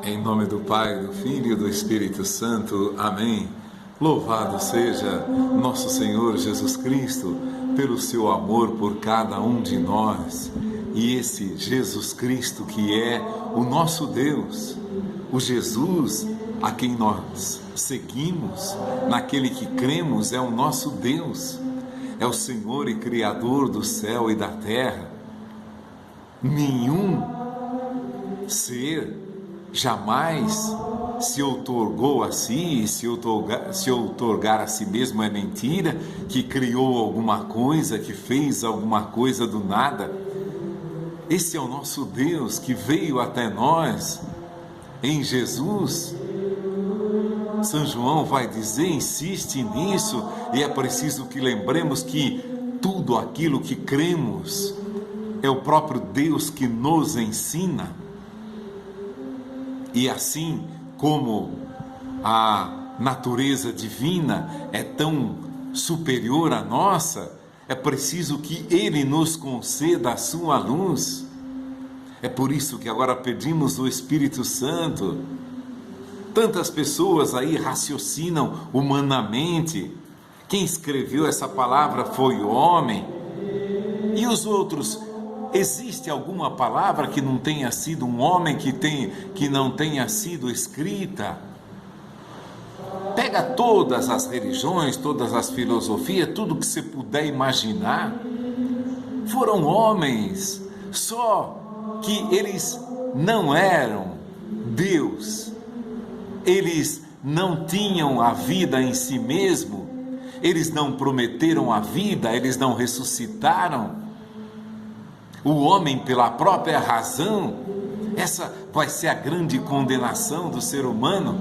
Em nome do Pai, do Filho e do Espírito Santo. Amém. Louvado seja nosso Senhor Jesus Cristo pelo seu amor por cada um de nós. E esse Jesus Cristo que é o nosso Deus, o Jesus a quem nós seguimos, naquele que cremos, é o nosso Deus, é o Senhor e Criador do céu e da terra. Nenhum ser jamais se outorgou a si, se outorgar a si mesmo é mentira, que criou alguma coisa, que fez alguma coisa do nada. Esse é o nosso Deus que veio até nós em Jesus. São João vai dizer, insiste nisso, e é preciso que lembremos que tudo aquilo que cremos é o próprio Deus que nos ensina. E assim como a natureza divina é tão superior à nossa, é preciso que Ele nos conceda a sua luz. É por isso que agora pedimos o Espírito Santo. Tantas pessoas aí raciocinam humanamente. Quem escreveu essa palavra foi o homem. E os outros, existe alguma palavra que não tenha sido um homem que não tenha sido escrita? Pega todas as religiões, todas as filosofias, tudo que você puder imaginar. Foram homens, só que eles não eram Deus. Eles não tinham a vida em si mesmo, eles não prometeram a vida, eles não ressuscitaram. O homem, pela própria razão, essa vai ser a grande condenação do ser humano,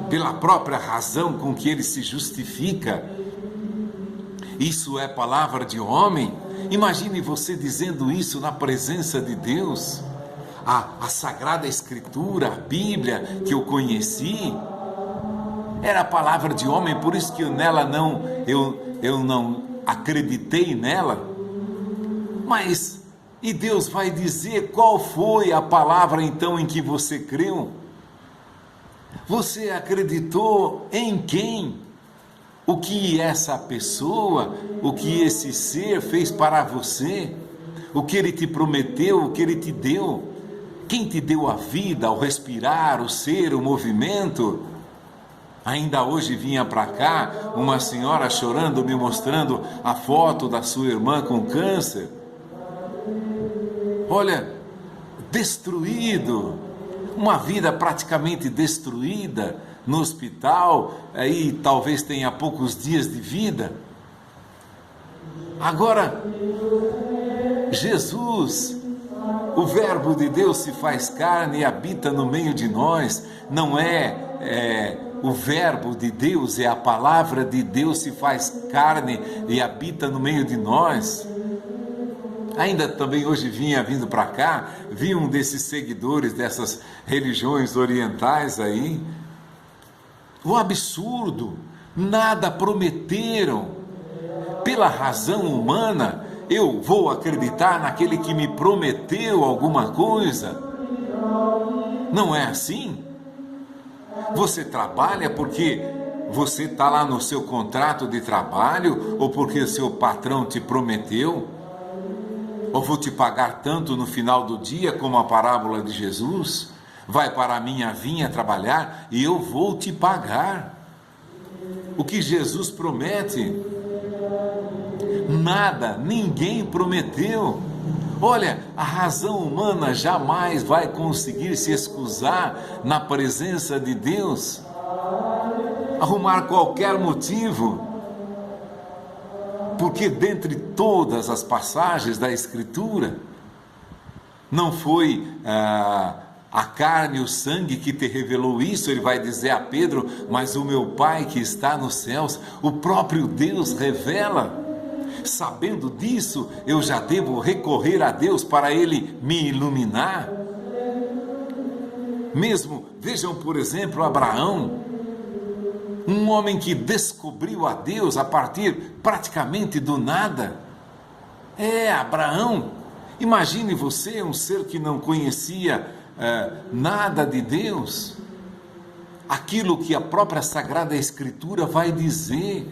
pela própria razão com que ele se justifica. Isso é palavra de homem? Imagine você dizendo isso na presença de Deus. A Sagrada Escritura, a Bíblia que eu conheci, era a palavra de homem, por isso que eu não acreditei nela. Mas, e Deus vai dizer qual foi a palavra então em que você creu? Você acreditou em quem? O que essa pessoa, o que esse ser fez para você? O que ele te prometeu, o que ele te deu? Quem te deu a vida, o respirar, o ser, o movimento? Ainda hoje vinha para cá uma senhora chorando, me mostrando a foto da sua irmã com câncer. Olha, destruído, uma vida praticamente destruída no hospital, aí talvez tenha poucos dias de vida. Agora, Jesus, o Verbo de Deus se faz carne e habita no meio de nós. Não o Verbo de Deus, é a palavra de Deus se faz carne e habita no meio de nós. Ainda também hoje vindo para cá, vi um desses seguidores dessas religiões orientais aí. O absurdo, nada prometeram. Pela razão humana, eu vou acreditar naquele que me prometeu alguma coisa? Não é assim? Você trabalha porque você está lá no seu contrato de trabalho ou porque o seu patrão te prometeu? Ou vou te pagar tanto no final do dia, como a parábola de Jesus? Vai para a minha vinha trabalhar e eu vou te pagar. O que Jesus promete? Nada, ninguém prometeu. Olha, a razão humana jamais vai conseguir se excusar na presença de Deus, arrumar qualquer motivo, porque dentre todas as passagens da Escritura, não foi a carne e o sangue que te revelou isso. Ele vai dizer a Pedro, mas o meu Pai que está nos céus, o próprio Deus revela. Sabendo disso, eu já devo recorrer a Deus para Ele me iluminar. Mesmo, vejam por exemplo, Abraão, um homem que descobriu a Deus a partir praticamente do nada. Abraão, imagine você, um ser que não conhecia nada de Deus, aquilo que a própria Sagrada Escritura vai dizer.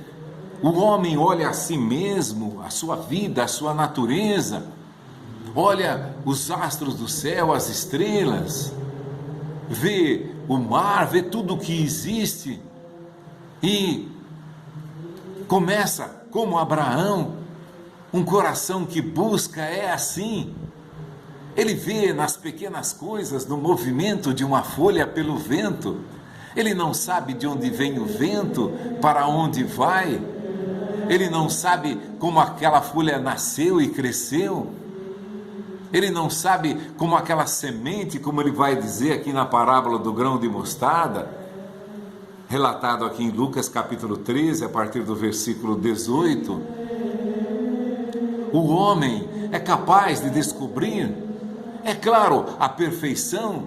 O homem olha a si mesmo, a sua vida, a sua natureza, olha os astros do céu, as estrelas, vê o mar, vê tudo o que existe e começa, como Abraão, um coração que busca é assim. Ele vê nas pequenas coisas, no movimento de uma folha pelo vento. Ele não sabe de onde vem o vento, para onde vai. Ele não sabe como aquela folha nasceu e cresceu. Ele não sabe como aquela semente, como ele vai dizer aqui na parábola do grão de mostarda, relatado aqui em Lucas capítulo 13, a partir do versículo 18. O homem é capaz de descobrir. É claro, a perfeição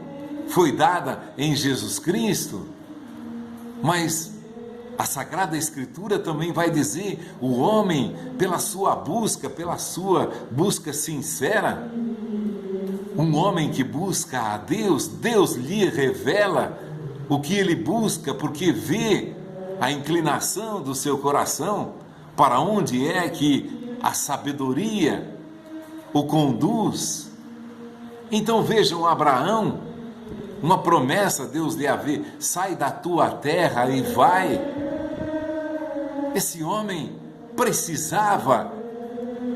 foi dada em Jesus Cristo, mas a Sagrada Escritura também vai dizer, o homem, pela sua busca sincera, um homem que busca a Deus, Deus lhe revela o que ele busca, porque vê a inclinação do seu coração, para onde é que a sabedoria o conduz. Então vejam Abraão, uma promessa Deus lhe havia, sai da tua terra e vai. Esse homem precisava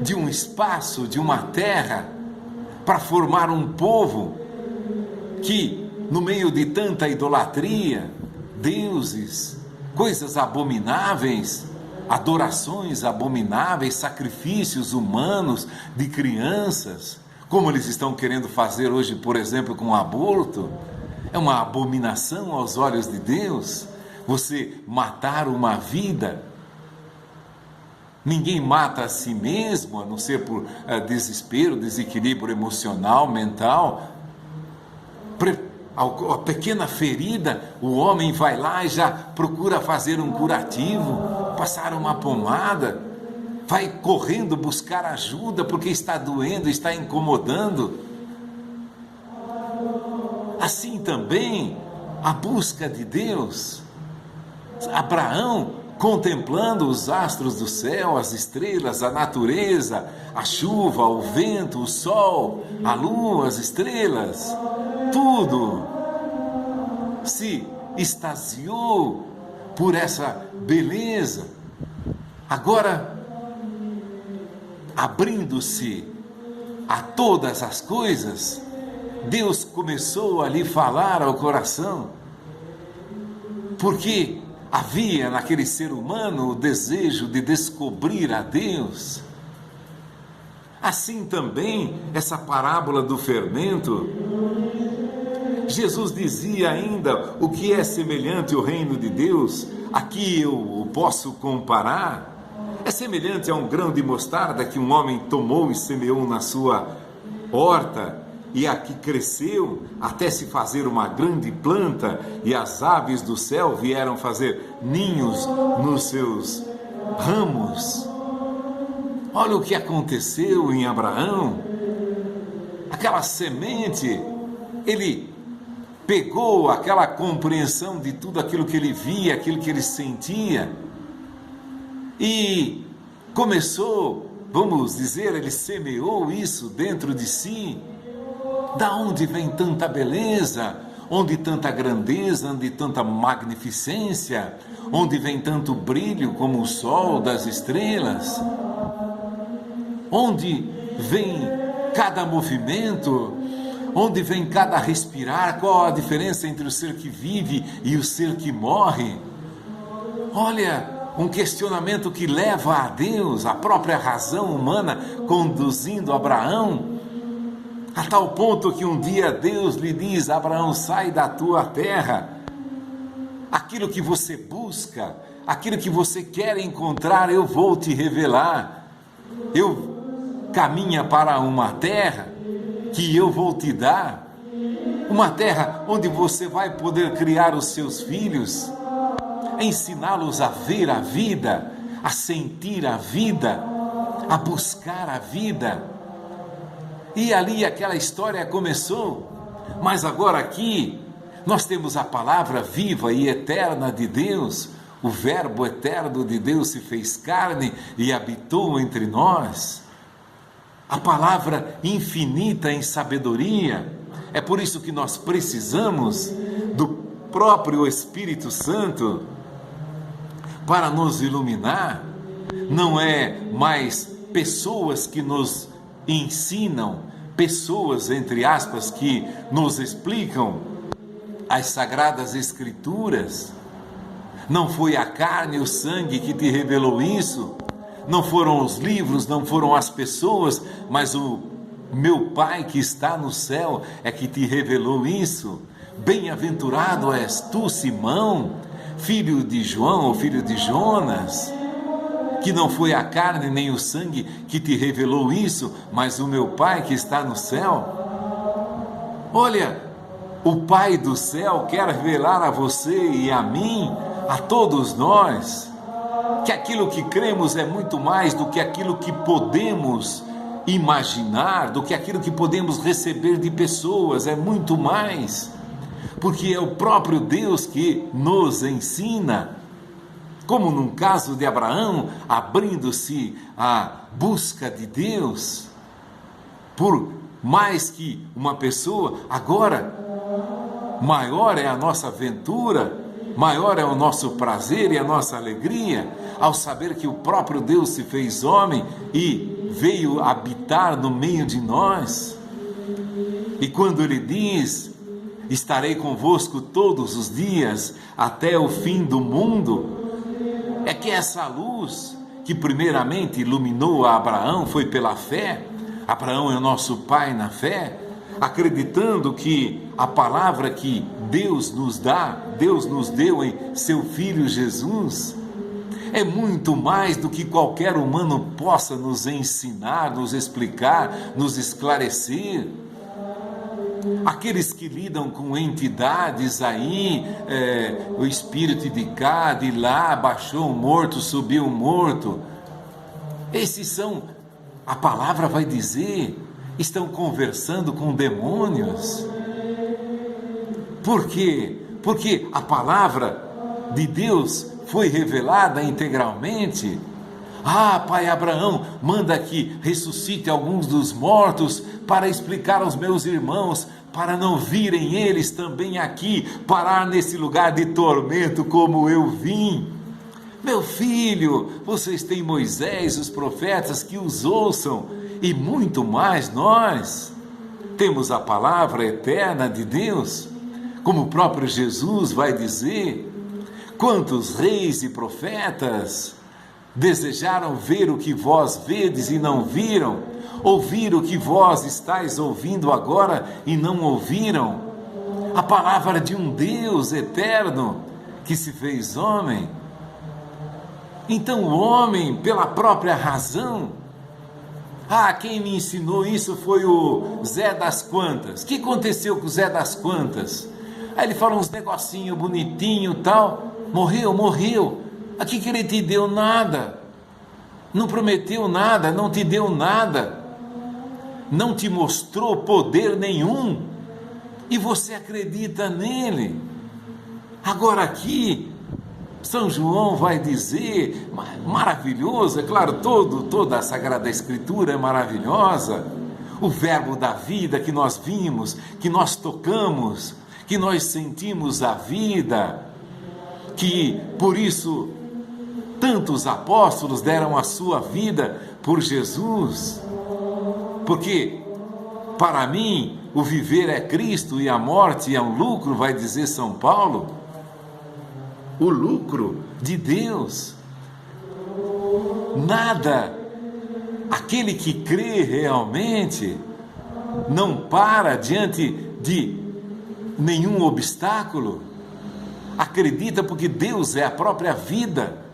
de um espaço, de uma terra, para formar um povo que, no meio de tanta idolatria, deuses, coisas abomináveis, adorações abomináveis, sacrifícios humanos de crianças, como eles estão querendo fazer hoje, por exemplo, com o aborto, é uma abominação aos olhos de Deus, você matar uma vida. Ninguém mata a si mesmo, a não ser por desespero, desequilíbrio emocional, mental. A pequena ferida, o homem vai lá e já procura fazer um curativo, passar uma pomada, vai correndo buscar ajuda porque está doendo, está incomodando. Assim também, a busca de Deus. Abraão, contemplando os astros do céu, as estrelas, a natureza, a chuva, o vento, o sol, a lua, as estrelas, tudo, se extasiou por essa beleza. Agora, abrindo-se a todas as coisas, Deus começou a lhe falar ao coração, porque havia naquele ser humano o desejo de descobrir a Deus. Assim também, essa parábola do fermento, Jesus dizia ainda o que é semelhante ao reino de Deus, aqui eu posso comparar, é semelhante a um grão de mostarda que um homem tomou e semeou na sua horta, e aqui cresceu até se fazer uma grande planta, e as aves do céu vieram fazer ninhos nos seus ramos. Olha o que aconteceu em Abraão. Aquela semente, ele pegou aquela compreensão de tudo aquilo que ele via, aquilo que ele sentia, e começou, vamos dizer, ele semeou isso dentro de si. Da onde vem tanta beleza? Onde tanta grandeza? Onde tanta magnificência? Onde vem tanto brilho como o sol das estrelas? Onde vem cada movimento? Onde vem cada respirar? Qual a diferença entre o ser que vive e o ser que morre? Olha, um questionamento que leva a Deus, a própria razão humana, conduzindo Abraão, a tal ponto que um dia Deus lhe diz: Abraão, sai da tua terra, aquilo que você busca, aquilo que você quer encontrar, eu vou te revelar. Caminha para uma terra que eu vou te dar, uma terra onde você vai poder criar os seus filhos, ensiná-los a ver a vida, a sentir a vida, a buscar a vida. E ali aquela história começou. Mas agora aqui, nós temos a palavra viva e eterna de Deus, o Verbo eterno de Deus se fez carne e habitou entre nós. A palavra infinita em sabedoria. É por isso que nós precisamos do próprio Espírito Santo para nos iluminar. Não é mais pessoas que nos ensinam, pessoas, entre aspas, que nos explicam as Sagradas Escrituras. Não foi a carne e o sangue que te revelou isso, não foram os livros, não foram as pessoas, mas o meu Pai que está no céu é que te revelou isso. Bem-aventurado és tu, Simão, filho de João ou filho de Jonas, que não foi a carne nem o sangue que te revelou isso, mas o meu Pai que está no céu. Olha, o Pai do céu quer revelar a você e a mim, a todos nós, que aquilo que cremos é muito mais do que aquilo que podemos imaginar, do que aquilo que podemos receber de pessoas, é muito mais, porque é o próprio Deus que nos ensina, como num caso de Abraão, abrindo-se à busca de Deus, por mais que uma pessoa, agora, maior é a nossa aventura, maior é o nosso prazer e a nossa alegria, ao saber que o próprio Deus se fez homem e veio habitar no meio de nós. E quando Ele diz, estarei convosco todos os dias, até o fim do mundo, é que essa luz, que primeiramente iluminou a Abraão, foi pela fé. Abraão é o nosso pai na fé, acreditando que a palavra que Deus nos dá, Deus nos deu em seu Filho Jesus, é muito mais do que qualquer humano possa nos ensinar, nos explicar, nos esclarecer. Aqueles que lidam com entidades aí, o espírito de cá, de lá, baixou o morto, subiu o morto, esses são, a palavra vai dizer, estão conversando com demônios. Por quê? Porque a palavra de Deus foi revelada integralmente. Ah, pai Abraão, manda que ressuscite alguns dos mortos para explicar aos meus irmãos, para não virem eles também aqui, parar nesse lugar de tormento como eu vim. Meu filho, vocês têm Moisés, os profetas que os ouçam, e muito mais nós. Temos a palavra eterna de Deus, como o próprio Jesus vai dizer. Quantos reis e profetas desejaram ver o que vós vedes e não viram, ouvir o que vós estáis ouvindo agora e não ouviram? A palavra de um Deus eterno que se fez homem. Então o homem, pela própria razão, quem me ensinou isso foi o Zé das Quantas. O que aconteceu com o Zé das Quantas? Aí ele fala uns negocinho bonitinho e tal, morreu. Aqui que ele te deu nada, não prometeu nada, não te deu nada, não te mostrou poder nenhum, e você acredita nele. Agora aqui, São João vai dizer, maravilhoso, é claro, toda a Sagrada Escritura é maravilhosa, o verbo da vida que nós vimos, que nós tocamos, que nós sentimos a vida, que por isso tantos apóstolos deram a sua vida por Jesus, porque para mim o viver é Cristo e a morte é um lucro, vai dizer São Paulo. O lucro de Deus, nada, aquele que crê realmente não para diante de nenhum obstáculo, acredita porque Deus é a própria vida.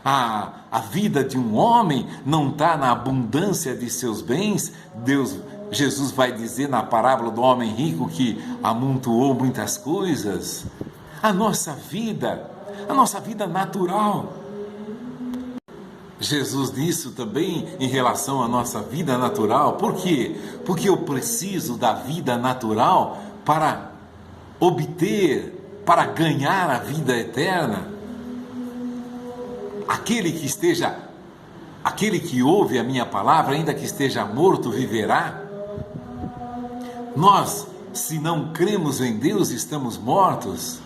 A vida de um homem não está na abundância de seus bens. Jesus vai dizer na parábola do homem rico que amontoou muitas coisas. A nossa vida natural, Jesus disse também em relação à nossa vida natural. Por quê? Porque eu preciso da vida natural para obter, para ganhar a vida eterna. Aquele que ouve a minha palavra, ainda que esteja morto, viverá. Nós, se não cremos em Deus, estamos mortos.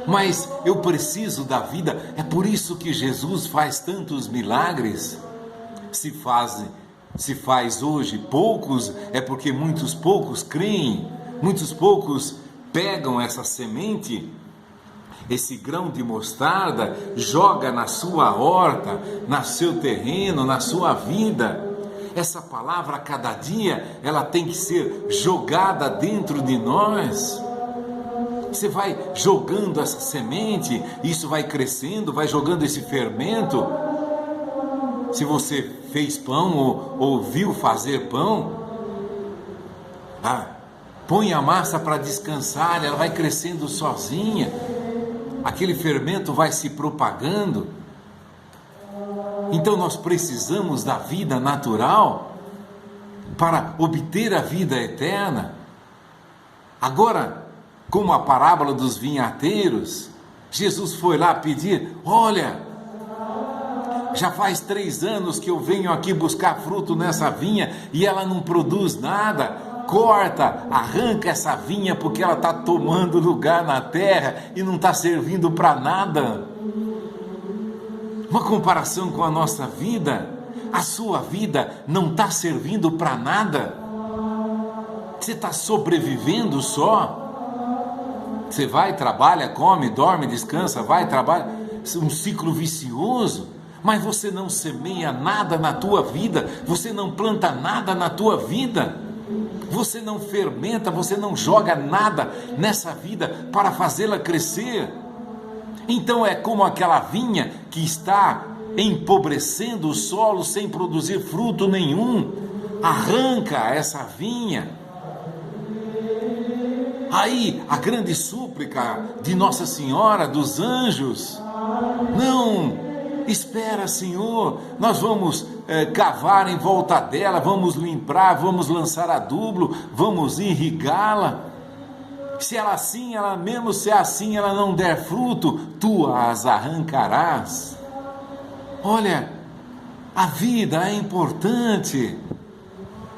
Mas eu preciso da vida. É por isso que Jesus faz tantos milagres. Se faz hoje poucos, é porque muitos poucos creem, muitos poucos pegam essa semente, esse grão de mostarda, joga na sua horta, no seu terreno, na sua vida. Essa palavra, a cada dia, ela tem que ser jogada dentro de nós. Você vai jogando essa semente, isso vai crescendo, vai jogando esse fermento. Se você fez pão ou viu fazer pão, põe a massa para descansar, ela vai crescendo sozinha. Aquele fermento vai se propagando. Então nós precisamos da vida natural para obter a vida eterna. Agora, como a parábola dos vinhateiros, Jesus foi lá pedir: olha, já faz 3 anos que eu venho aqui buscar fruto nessa vinha e ela não produz nada. Corta, arranca essa vinha porque ela está tomando lugar na terra e não está servindo para nada. Uma comparação com a nossa vida. A sua vida não está servindo para nada. Você está sobrevivendo só. Você vai, trabalha, come, dorme, descansa, vai, trabalha. Um ciclo vicioso. Mas você não semeia nada na tua vida. Você não planta nada na tua vida. Você não fermenta, você não joga nada nessa vida para fazê-la crescer. Então é como aquela vinha que está empobrecendo o solo sem produzir fruto nenhum. Arranca essa vinha. Aí a grande súplica de Nossa Senhora, dos anjos: não, espera, Senhor, nós vamos cavar em volta dela, vamos limpar, vamos lançar adubo, vamos irrigá-la. Se ela assim, mesmo se assim ela não der fruto, tu as arrancarás. Olha, a vida é importante.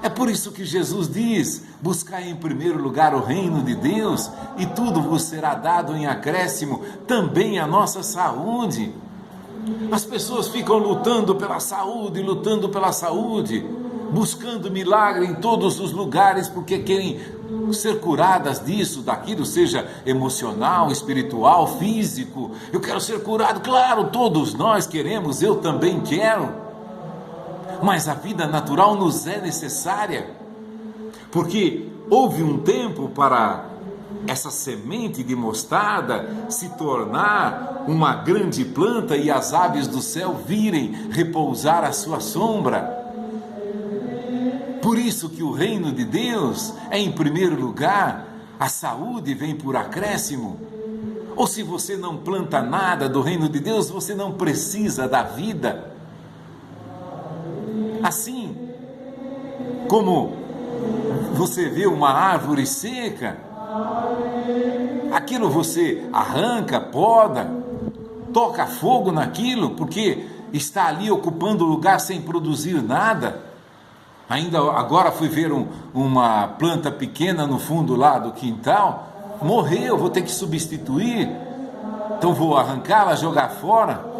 É por isso que Jesus diz: buscai em primeiro lugar o reino de Deus e tudo vos será dado em acréscimo, também a nossa saúde. As pessoas ficam lutando pela saúde, buscando milagre em todos os lugares, porque querem ser curadas disso, daquilo, seja emocional, espiritual, físico. Eu quero ser curado, claro, todos nós queremos, eu também quero. Mas a vida natural nos é necessária, porque houve um tempo para essa semente de mostarda se tornar uma grande planta e as aves do céu virem repousar à sua sombra. Por isso que o reino de Deus é em primeiro lugar, a saúde vem por acréscimo. Ou se você não planta nada do reino de Deus, você não precisa da vida. Assim como você vê uma árvore seca, aquilo você arranca, poda, toca fogo naquilo, porque está ali ocupando lugar sem produzir nada. Ainda agora fui ver uma planta pequena no fundo lá do quintal, morreu, vou ter que substituir, então vou arrancá-la, jogar fora.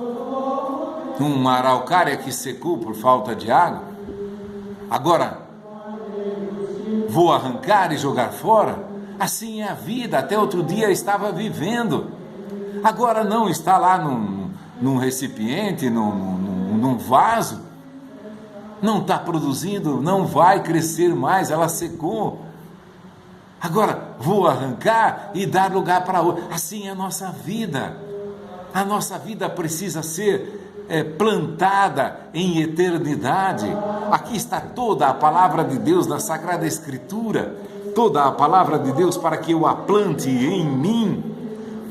Uma araucária que secou por falta de água, agora vou arrancar e jogar fora. Assim é a vida. Até outro dia estava vivendo, agora não, está lá num recipiente, num vaso, não está produzindo, não vai crescer mais, ela secou. Agora vou arrancar e dar lugar para outra. Assim é a nossa vida. A nossa vida precisa ser plantada em eternidade. Aqui está toda a palavra de Deus na Sagrada Escritura, toda a palavra de Deus para que eu a plante em mim,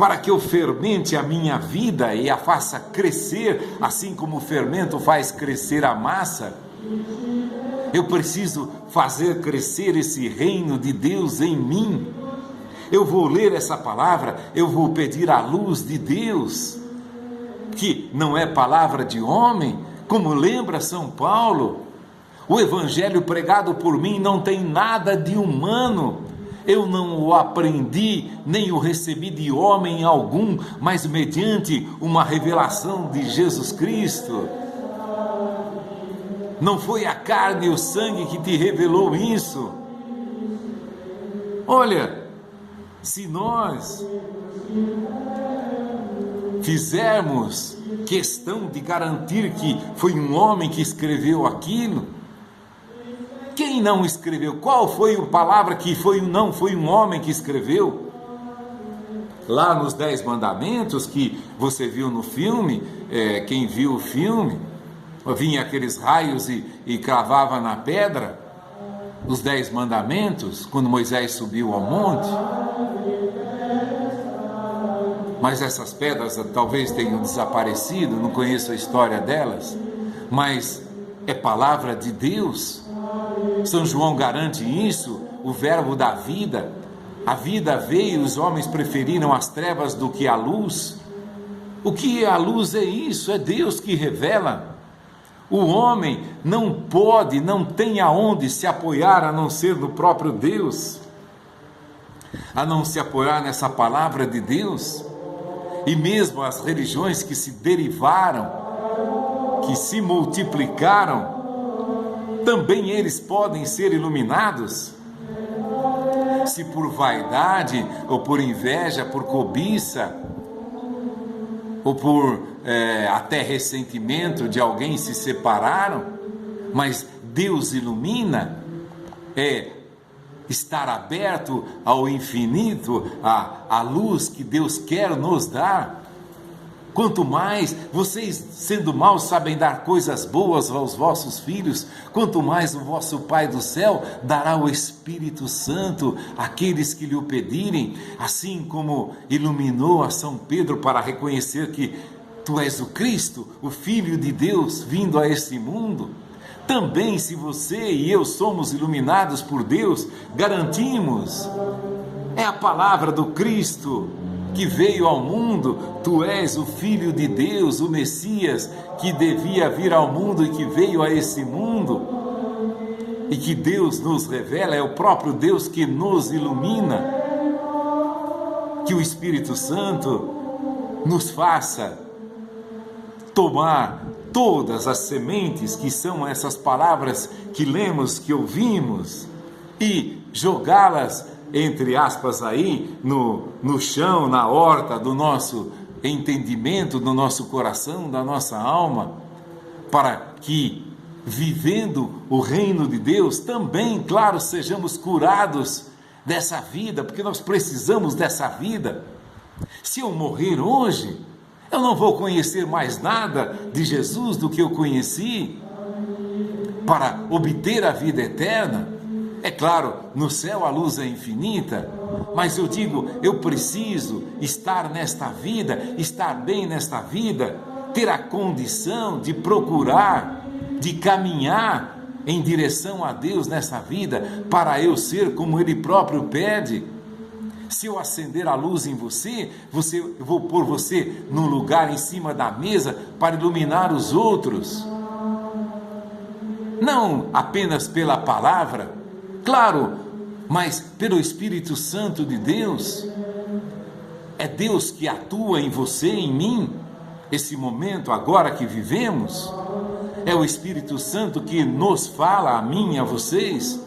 para que eu fermente a minha vida e a faça crescer, assim como o fermento faz crescer a massa. Eu preciso fazer crescer esse reino de Deus em mim. Eu vou ler essa palavra, eu vou pedir a luz de Deus, que não é palavra de homem, como lembra São Paulo. O evangelho pregado por mim não tem nada de humano. Eu não o aprendi, nem o recebi de homem algum, mas mediante uma revelação de Jesus Cristo. Não foi a carne e o sangue que te revelou isso. Olha, se nós fizermos questão de garantir que foi um homem que escreveu aquilo, quem não escreveu? Qual foi a palavra que não foi um homem que escreveu? Lá nos 10 mandamentos que você viu no filme, quem viu o filme, vinha aqueles raios e cravava na pedra, os 10 mandamentos, quando Moisés subiu ao monte. Mas essas pedras talvez tenham desaparecido, não conheço a história delas, mas é palavra de Deus. São João garante isso, o verbo da vida. A vida veio, os homens preferiram as trevas do que a luz. O que é a luz? É isso, é Deus que revela. O homem não pode, não tem aonde se apoiar a não ser no próprio Deus, a não se apoiar nessa palavra de Deus. E mesmo as religiões que se derivaram, que se multiplicaram, também eles podem ser iluminados. Se por vaidade, ou por inveja, por cobiça, ou por até ressentimento de alguém se separaram, mas Deus ilumina, estar aberto ao infinito, à luz que Deus quer nos dar. Quanto mais vocês, sendo maus, sabem dar coisas boas aos vossos filhos, quanto mais o vosso Pai do céu dará o Espírito Santo àqueles que lhe o pedirem, assim como iluminou a São Pedro para reconhecer que tu és o Cristo, o Filho de Deus vindo a este mundo. Também, se você e eu somos iluminados por Deus, garantimos, é a palavra do Cristo que veio ao mundo. Tu és o Filho de Deus, o Messias, que devia vir ao mundo e que veio a esse mundo, e que Deus nos revela, é o próprio Deus que nos ilumina. Que o Espírito Santo nos faça tomar todas as sementes, que são essas palavras que lemos, que ouvimos, e jogá-las, entre aspas, aí no chão, na horta do nosso entendimento, do nosso coração, da nossa alma, para que, vivendo o reino de Deus, também, claro, sejamos curados dessa vida, porque nós precisamos dessa vida. Se eu morrer hoje, eu não vou conhecer mais nada de Jesus do que eu conheci para obter a vida eterna. É claro, no céu a luz é infinita, mas eu digo, eu preciso estar nesta vida, estar bem nesta vida, ter a condição de procurar, de caminhar em direção a Deus nessa vida, para eu ser como Ele próprio pede. Se eu acender a luz em você, eu vou pôr você num lugar em cima da mesa para iluminar os outros. Não apenas pela palavra, claro, mas pelo Espírito Santo de Deus. É Deus que atua em você, em mim, esse momento agora que vivemos. É o Espírito Santo que nos fala a mim e a vocês,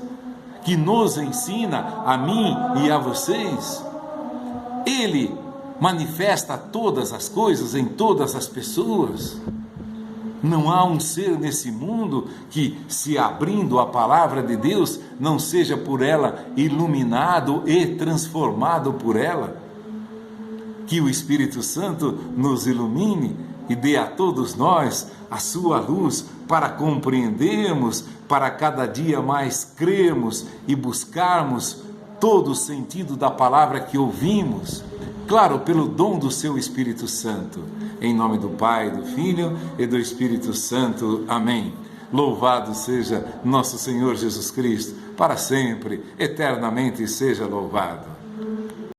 que nos ensina a mim e a vocês. Ele manifesta todas as coisas em todas as pessoas. Não há um ser nesse mundo que, se abrindo a palavra de Deus, não seja por ela iluminado e transformado por ela. Que o Espírito Santo nos ilumine e dê a todos nós a sua luz para compreendermos, para cada dia mais crermos e buscarmos todo o sentido da palavra que ouvimos, claro, pelo dom do seu Espírito Santo. Em nome do Pai, do Filho e do Espírito Santo. Amém. Louvado seja nosso Senhor Jesus Cristo, para sempre, eternamente seja louvado.